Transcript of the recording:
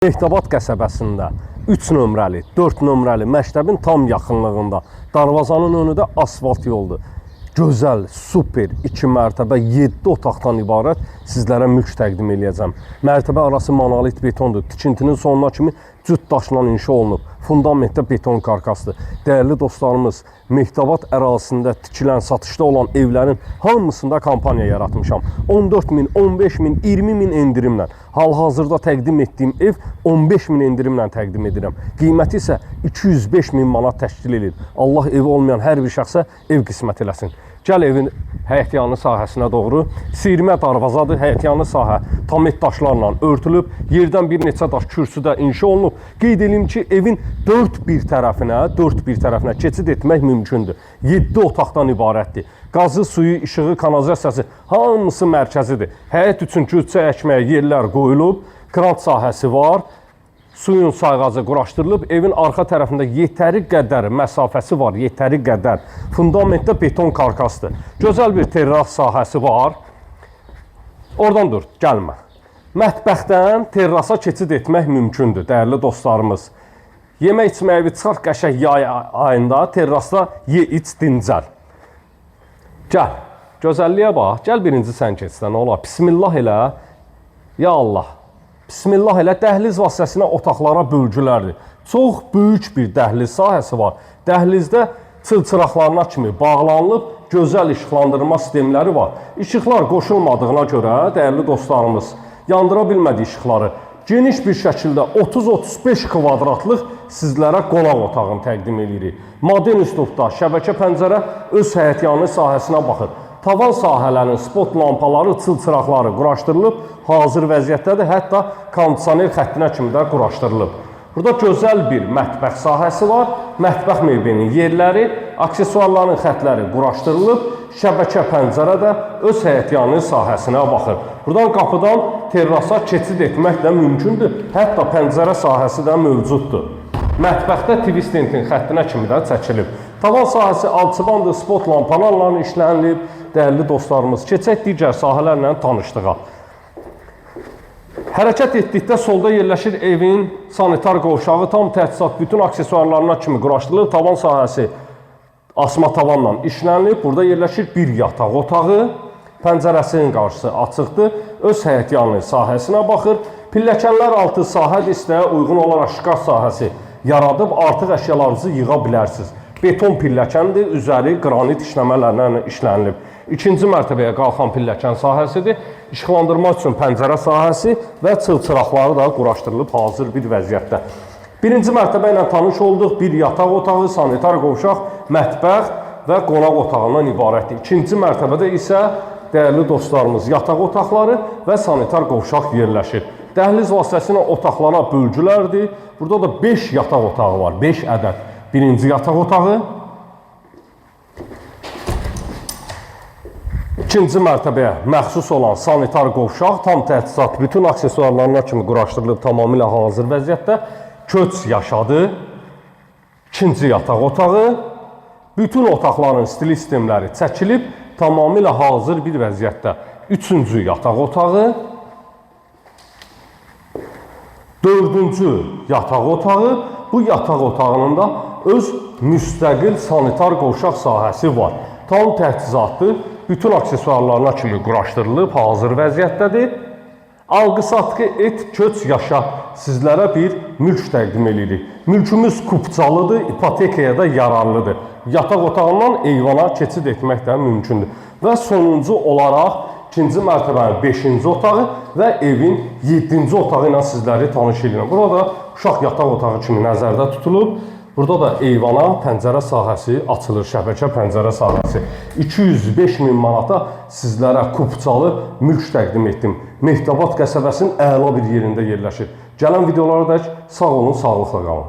Mehtabat qəsəbəsində 3 nömrəli, 4 nömrəli məktəbin tam yaxınlığında darvazanın önündə asfalt yoldur. Gözəl, super, 2 mərtəbə, 7 otaqdan ibarət sizlərə mülk təqdim edəcəm. Mərtəbə arası monolit betondur. Tikintinin sonuna kimi cüt daşla inşa olunub. Fundamentdə beton karkasdır. Dəyərli dostlarımız, Mehtabat ərazisində tikilən, satışda olan evlərin hamısında kampaniya yaratmışam. 14 min, 15 min, 20 min endirimlə. Hal-hazırda təqdim etdiyim ev 15 min endirimlə təqdim edirəm. Qiyməti isə 205 min manat təşkil edir. Allah evi olmayan hər bir şəxsə ev qismət eləsin. Gəl evin həyətyanı sahəsinə doğru. Siyirmə darvazadır, həyətyanı sahə tamet daşlarla örtülüb, yerdən bir neçə daş kürsüdə inşa olunub. Qeyd edeyim ki, evin dörd bir tərəfinə keçid etmək mümkündür. 7 otaqdan ibarətdir. Qazı, suyu, işığı, kanalizasiyası hamısı mərkəzidir. Həyət üçün gülçə əkməyə yerlər qoyulub, krant sahəsi var. Suyun sayğacı quraşdırılıb, evin arxa tərəfində yetəri qədər məsafəsi var, yetəri qədər. Fundamentdə beton karkasdır. Gözəl bir terras sahəsi var. Oradan dur, gəlmə. Mətbəxdən terrasa keçid etmək mümkündür, dəyərli dostlarımız. Yemək içməyi çıxar qəşəng yay ayında terrasda ye, iç, dincəl. Gəl, gözəlliyə bax, gəl birinci sən keçsən, ola. Bismillah elə, ya Allah. Bismillah elə, dəhliz vasitəsinə otaqlara bölgülərdir. Çox böyük bir dəhliz sahəsi var. Dəhlizdə çılçıraqlarına kimi bağlanılıb, gözəl işıqlandırma sistemləri var. İşıqlar qoşulmadığına görə, dəyərli dostlarımız, yandıra bilmədi işıqları. Geniş bir şəkildə 30-35 kvadratlıq sizlərə qonaq otağını təqdim edirik. Modern üslubda şəbəkə pəncərə öz həyətyanı sahəsinə baxır. Tavan sahələrinin spot lampaları, çılçıraqları quraşdırılıb, hazır vəziyyətdədir, hətta kondisioner xəttinə kimi də quraşdırılıb. Burada gözəl bir mətbəx sahəsi var, mətbəx mebelinin yerləri, aksesuarların xətləri quraşdırılıb, şəbəkə pəncərə də öz həyətyanı sahəsinə baxır. Buradan qapıdan terrasa keçid etmək də mümkündür, hətta pəncərə sahəsi də mövcuddur. Mətbəxdə TV stentin xəttinə kimi də çəkilib. Tavan sahəsi alçıvandır, spot lampalarla işlənilib. Dəyərli dostlarımız, keçək digər sahələrlə tanışdığa. Hərəkət etdikdə solda yerləşir evin sanitar qovşağı, tam təchizat, bütün aksesuarlarına kimi quraşdırılıb. Tavan sahəsi asma tavanla işlənilib. Burada yerləşir bir yataq otağı. Pəncərəsinin qarşısı açıqdır. Öz həyətyanı sahəsinə baxır. Pilləkənlər altı sahə istəyə uyğun olaraq şkaf sahəsi yaradıb artıq əşyalarınızı yığa bilərsiniz. Beton pilləkəndir, üzəri qranit işləmələrlə işlənilib. İkinci mərtəbəyə qalxan pilləkən sahəsidir. İşıqlandırma üçün pəncərə sahəsi və çılçıraqları da quraşdırılıb hazır bir vəziyyətdə. Birinci mərtəbə ilə tanış olduq. Bir yataq otağı, sanitar qovşaq, mətbəx və qonaq otağından ibarətdir. İkinci mərtəbədə isə dəyərli dostlarımız yataq otaqları və sanitar qovşaq yerləşir. Dəhliz vasitəsilə otaqlara bölgülərdir. Burada da 5 yataq otağı var, 5 ədəd. Birinci yataq otağı, ikinci mərtəbəyə məxsus olan sanitar qovşaq, tam təchizat, bütün aksesuarlarına kimi quraşdırılıb, tamamilə hazır vəziyyətdə. Köç yaşadı, ikinci yataq otağı, bütün otaqların stil sistemləri çəkilib, tamamilə hazır bir vəziyyətdə. Üçüncü yataq otağı, dördüncü yataq otağı, bu yataq otağının da öz müstəqil sanitar qovşaq sahəsi var. Tam təchizatlı, bütün aksesuarlarına kimi quraşdırılıb, hazır vəziyyətdədir. Alqı-satqı et, köç, yaşa sizlərə bir mülk təqdim edirik. Mülkümüz kupçalıdır, ipotekaya da yararlıdır. Yataq otağından eyvana keçid etmək də mümkündür. Və sonuncu olaraq ikinci mərtəbənin 5-ci otağı və evin 7-ci otağı ilə sizləri tanış edirəm. Burada uşaq yataq otağı kimi nəzərdə tutulub. Burada da eyvana pəncərə sahəsi açılır, şəbəkə pəncərə sahəsi. 205 min manata sizlərə kupçalı mülk təqdim etdim. Mehtabat qəsəbəsinin əla bir yerində yerləşir. Gələn videolarda sağ olun, sağlıqla qalın.